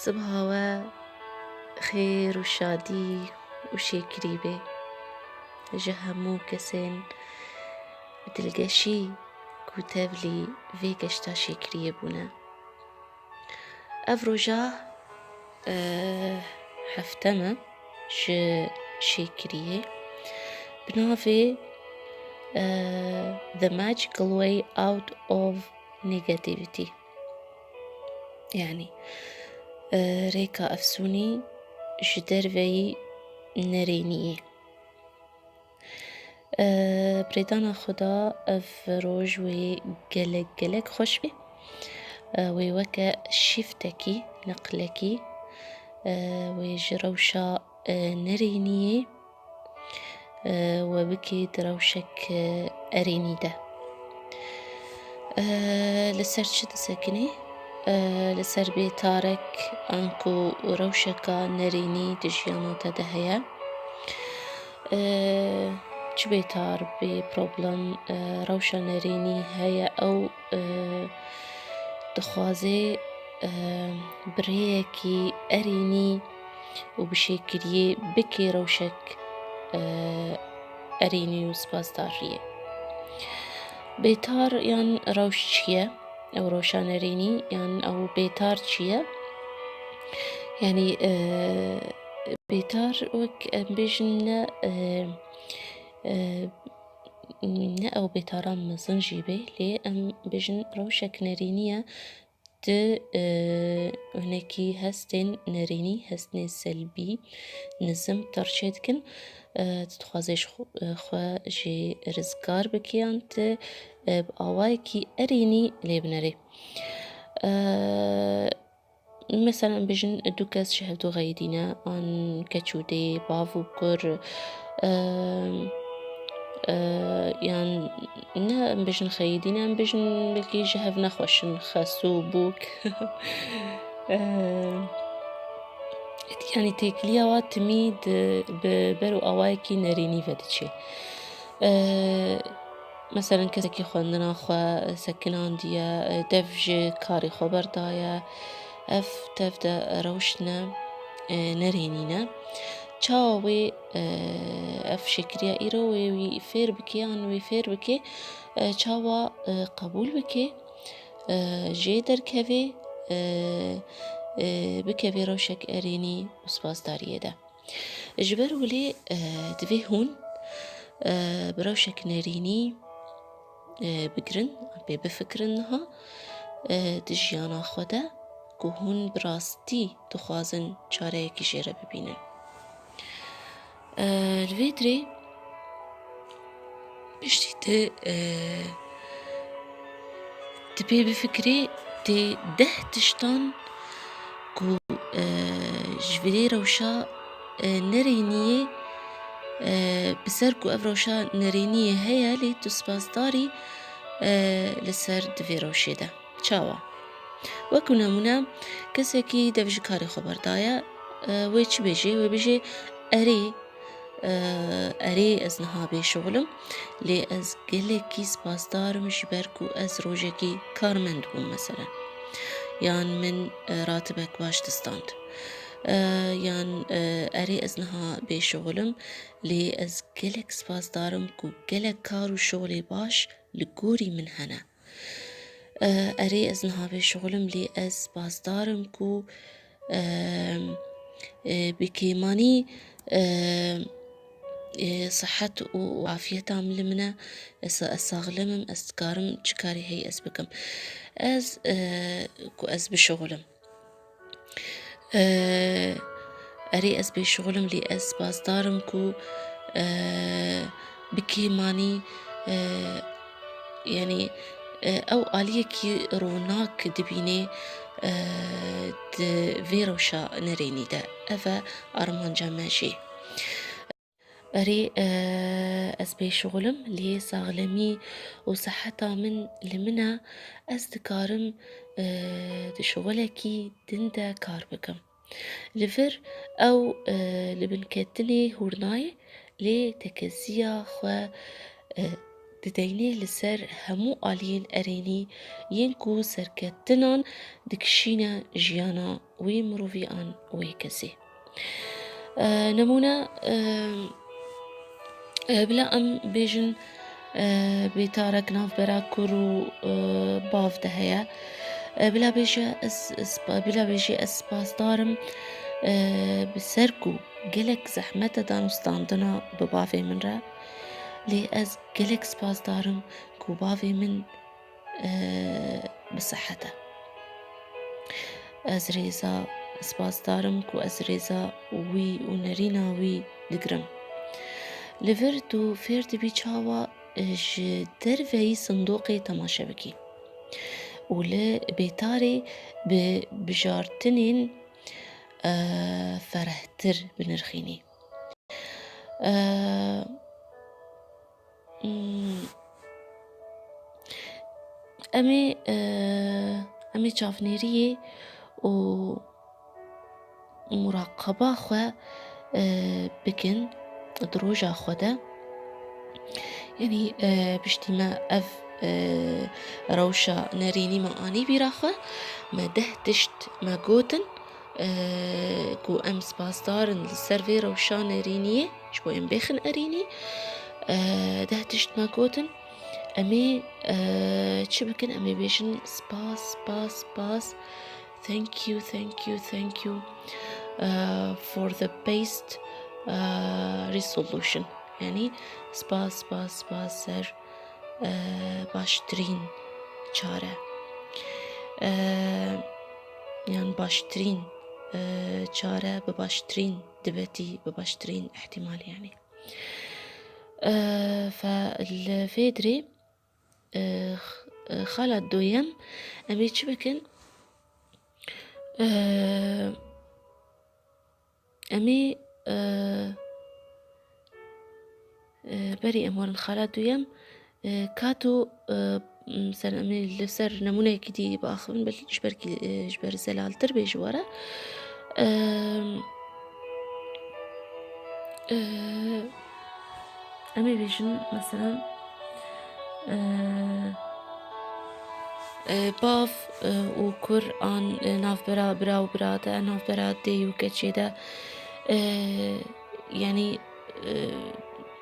صبحاوە خێر و شادی و شێکری بێ ji hemû kesên bi dilgeşî ku tevlî vê geşta şêkiriyê bûne. Ev roja hefte me ji şêkiriyê bi navê The Magical Way Out of Negativity. Yani rêka efsûnî ji derveyî nerêniyê. Brêdana xwe ev roj wê gelek xweş bê. Wê weke şîftekî neqlekî wê ji rewşa nerêniyê we bikê di rewşek erênî de. Li ser çi disekinî? Li ser bêtarek an ku rewşeka nerênî di jiyana te de heye. Çi bêtar bê problem rewşa nerênî heye ew dixwaze bi rêyekî erênî û bi şêkiriyê bikê rewşek erênî û spasdariyê. Bêtar yan rewş çi ye? Ew rewşa nerênî yan ew bêtar çi ye? Yani bêtar wek em bêjin ne ew bêtaran mezin jî bê lê em bêjin rewşek nerênî ye di hinekî hestên nerênî, hestên selbî nizim terçê dikin. Dixwaze xwe jê rizgar bike yan te bi awayekî erênî lê binêre. Mesela em bêjin du kes ji hev diğeyîdîne an keç û dê, bav û kur yan ne em bêjin xeyîdîne em bêjin belkî ji hev nexweşin xes û bûk. Yani têkiliya wa timî bi ber û awayekî nerênî ve diçe. Mesela kesekî xwendina xwe sekinandiye, dev ji karê xwe berdaye, ev tev de rewşine nerênî ne. Çawa wê ev şêkiriya îro wê wî fêr bike yan wê fêr bike çawa qebûl bike jê derkeve bikeve rewşek erênî û spasdariyê de. Ji ber lê divê hûn bi rewşek nerênî bigirin pê bifikirin niha di jiyana xwe de ku hûn bi rastî dixwazin çareyekî jê re bibînin. Li vê dirê piştî tu pê bifikirî tê deh tiştan ku ji vê rewşa nerêniyê bi ser ku ev rewşa nerêniyê heye lê tu spasdarî li ser divê rewşê de. Çawa? Wekû nemûne kesekî dev ji karê xwe berdaye wê çi bêje? Wê bêje erê ez niha bêşixulim lê ez gelekî spasdarim ji ber ku ez rojekî karmend bûm mesela. Yan min ratibek baş distand. Yan erê ez niha bêşixulim lê ez gelek spasdarim ku gelek kar û şolê baş li gorî min hene. Erê ez niha bêşixulim lê ez spasdarim ku bi kêmanî صحت û afiyeta li min e, ez saxlemim, ez dikarim çi karî heye ez bikim. Ez ku ez bişixulim. Erê ez bêşixulim lê ez spasdarim ku bi kêmanî yani ew aliyekî ronak dibîne di vê rewşa nerênî de. Ev e armanca me jê. Erê ez bêşixulim lê saxlemî û seheta min li min e ez dikarim di şixulekî din de kar bikim. Li vir ew li binketinê hûr nayê lê tekeziya xwe ددينه لسر همو آلين أريني ينكو سركتنان دكشينا جيانا وي مروفيان وي كسي نمونا بلا أم بيجن بيتارك ناف برا كورو باف دهيا بلا بيجي اسباس دارم بسركو گلک زحمت دانستاندنا ببافي من را لي از گلک سپاس دارم کو بافي من بصحته از ريزا سپاس دارم کو از ريزا وي ونرينا وي دگرم لفردو فرد بيچاوا ج دروي صندوقي تماشا بكي ولا بيتاري بجارتنين فرهتر بنرخيني امي چافنيريه و مراقبة خوا بكن دروجة خدا يعني بشتي ما اف روشة ناريني ما اني براخة ما دهتشت ما قوتن كو ام سباستارن السيرفي روشة نارينية شبو ام بيخن اريني دهتشت ما قوتن امي تشبكن امي بيشن سباس thank you for the best resolution يعني سباس سر باشترين چاره يعني باشترين چاره بباشترين دبتي بباشترين احتمال يعني فالفيدري خالد دويم أمي تشبكن أمي بري أمور خالد دويم كاتو مثلا أمي لسر نمونة كدي بآخرين بل جبر زلال تربي جوارا أمي بيجن مثلا باف وكر آن ناف برا وبراتا ناف براتي وكتشيدا يعني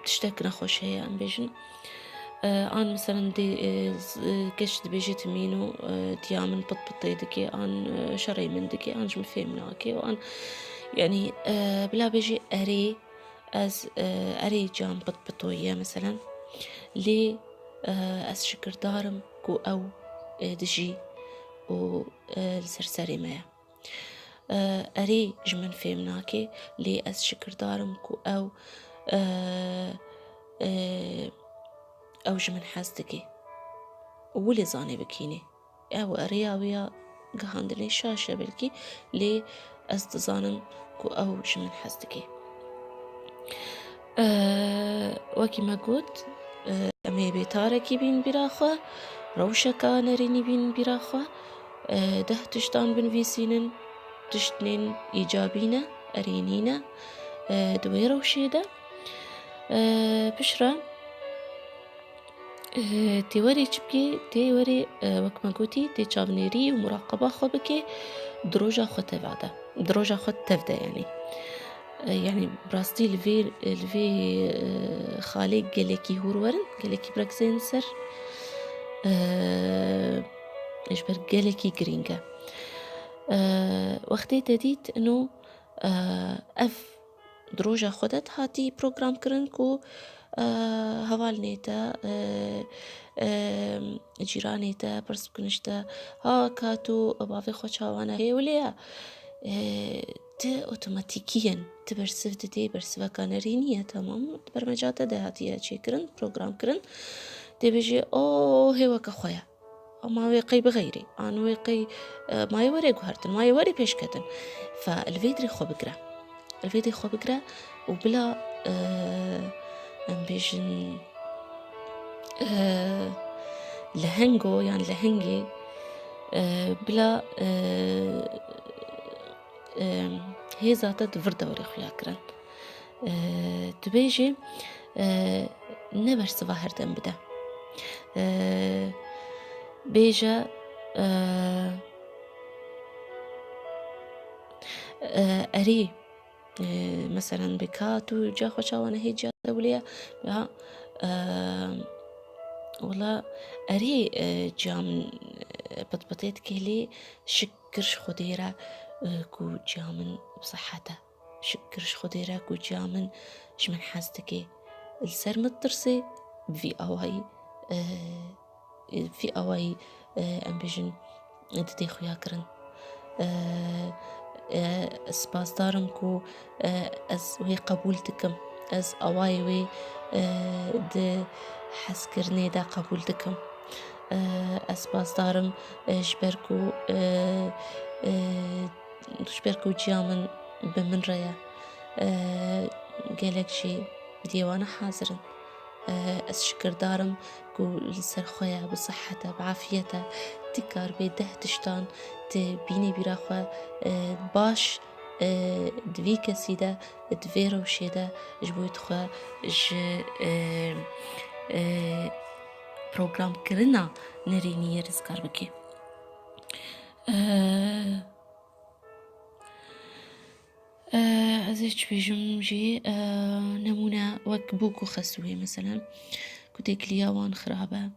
تشتك نخوش هي أم بيجن آن مثلا دي كشت بيجيت مينو ديامن بطبطي دكي آن شري من دكي آن جم فهمناكي وآن يعني بلا بيجي أري جام بطبطوية مثلا لي أز شكر دارم كو أو دجي و السرسري مايا أري جمن فهمناكي لي أز شكر دارم كو أو جمن حازدكي ولي زاني بكيني أو أريا ويا قهاندلي شاشة بلكي لي أز دزانم كو أو جمن حازدكي وكي ما قلت أمي بيتاركي بين براخة روشكا نريني بين براخة ده تشتان بن فيسينن تشتنين إيجابينا أرينينا دوي روشيدا بشرة تيوري چبكي تيوري وكما قلتي تي چاونيري ومراقبة خو بكي دروجة خو تفادا دروجة خو تفدا يعني براستي الفي خالي قالكي هورورن قالكي براكزين سر اجبر قالكي جرينجا وقتي تديت انه اف دروجة خودت هاتي بروجرام كرنكو هوال نيتا جيرانيتا برس بكنشتا ها كاتو بافي خوشاوانا هي وليا اوتوماتيكيا تبرسف دي برسفا كانرينية تمام برمجات دهاتية چي كرن بروجرام كرن دي بيجي هي وكا خويا ما ويقي بغيري أنا ويقي ما يوري جوهرتن ما يوري بيشكتن فالفيدري خو بقرا وبلا أمبيجن لهنجو يعني لهنجي بلا هي ذاتها تفرد وري خويا كرن تبيجي نبر سواهر بدا بيجا أري مثلا بكاتو جا خوشا وانا هي جا دولية ها والله أري جا من بطبطيت كيلي شكرش خديرة كو جا من بصحته شكرش خديرة كو جا من شمن حاستكي السر مترسي في أواي في أواي أمبيجن ددي خويا كرن سپاس دارم کو از وی قبول دکم از اوای وی د حسکرنی دا قبول دکم سپاس دارم جبرکو جیامن بمن ریا گلک جی ديوانا حاضرن شكر دارم كو لسر خويا بصحته بعافيته تكار بده تشتان تبيني براخوا باش دوی کسی ده دوی روشه ده جبوید خواه پروگرام کرنا نرینی رزگار بکی از هیچ بیجم جی نمونه وک بوکو خسوه مثلا كتك لياوان خرابة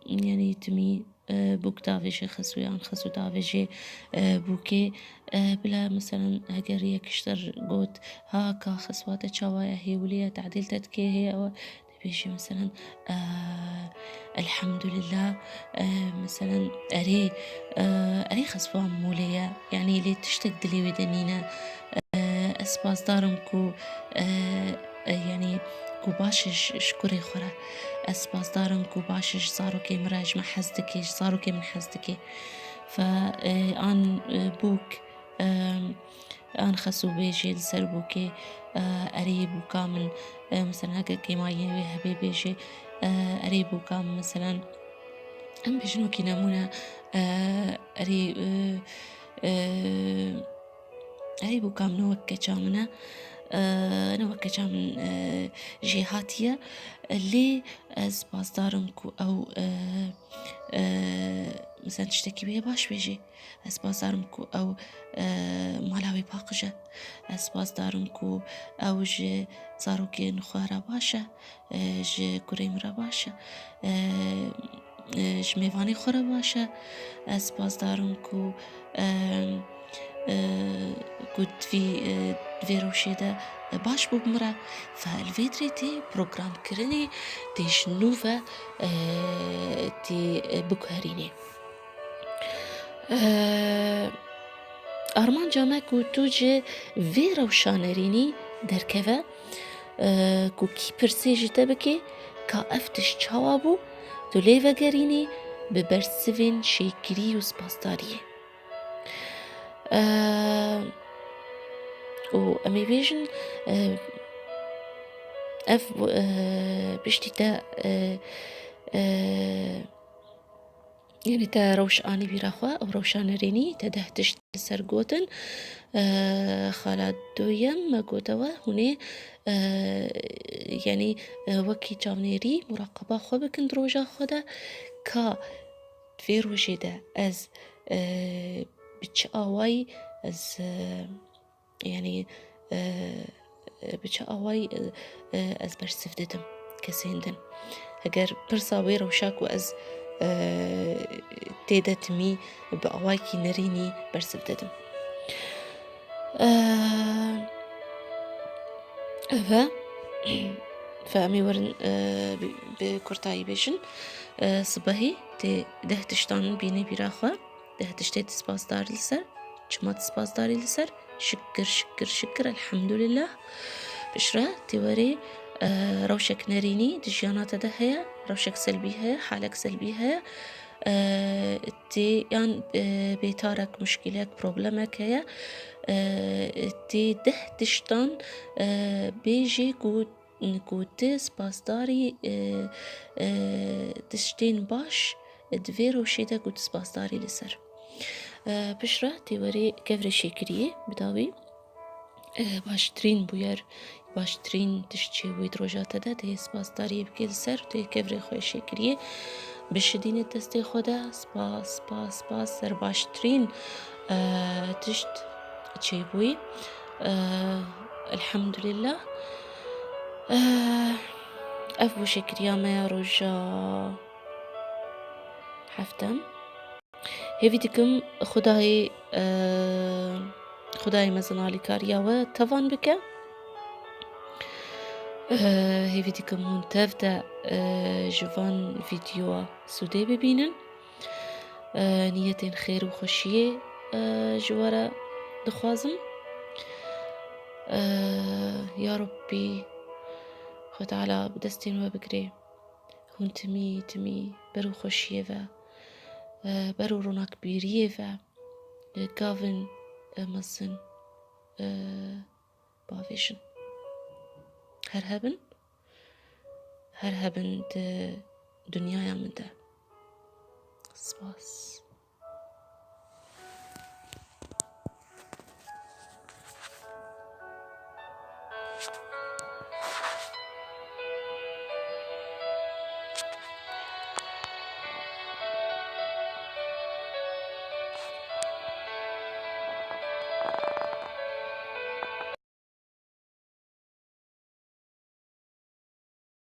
يعني تمي بوك دافجي خسويان خسو دافجي بوكي بلا مثلا هجر يكشتر قوت هاكا خسواتا تشاوايا هي وليا تعديل تتكي هي أو بيجي مثلا الحمد لله مثلا أري خسوان موليا يعني لي تشتك دلي ودنينا اسپاس دارم كو يعني كو باشش شكري خورا اسپاس دارم كو باشش زاروكي مراج ما حزدكي زاروكي من حزدكي فآن بوك آن خسو بيجي لسر بوكي أري بوكا من مثلا هكا كيما يوي هبي بيجي أري بوكا مثلا أم بيجنوكي نمونا أري أري بوكا من وكا جامنا نوكا جامن جهاتية اللي سپاس دارم كو أو مثلا تشتكي بيه باش بيجي سپاس دارم كو أو مالاوي باقجة سپاس دارم كو أو جي زاروكي نخوارا باشا جي كريمرا باشا جميواني خورا باشا سپاس دارم كو قد في روشي ده باش بو بمرا فالفيدري تي بروغرام كرني تي شنوفا تي بكهريني أرمان جامعكو توجي في روشانريني دركفا كو كي برسيجي تبكي كا افتش چاوابو تو ليفا گريني ببرسفين شيكري وسپاسداريه و أمي بيجن أف بشتي تا يعني تا روش آني بيراخوا أو روشان ريني تا دهتش سرقوتن خالات دويم ما قوتوا هوني يعني وكي جامنيري مراقبة خو بكن دروجا خودا كا في روجي دا از بتش آواي از يعني بتش آواي از برسفدتم كسيندن هجر برساوي روشاك وأز تيدا تمي بأوايكي نريني برسفدتم فأمي ورن بكورتاي بيشن صباهي تي ده تشتان بيني براخوا ده تشتي تسباس دار لسر چما تسباس داري لسر شكر شكر شكر الحمد لله بشرا توري روشك نريني دجيانات ده هيا روشك سلبي هيا حالك سلبي هيا تي يعني بيتارك مشكلك بروبلمك هيا تي ده تشتان بيجي كوتي سپاسداری تشتين باش دوی روشیده كوت سپاسداری لسر بشرا تيوري كفر شكرية بداوي باش ترين بوير باشترین تشتی وید روژات ده ته سپاس داری بکیل سر ته کفری خوشی کریه بشدین دستی خوده سپاس سر باشترین تشت چی بوی الحمد لله اف بو شکریا ما روژا هفتم هیوی دکم خدای مزنالی کاریا و توان بکه هیوی دکم هون تفته جوان ویدیو سوده ببینن نیتین خیر و خوشیه جواره دخوازم يا ربي خو تعالى بدستين وبقري هون تمي برو خوشيفا برو رونا كبيريفا كافن مصن بافيشن هر هبن دنيايا من ده سباس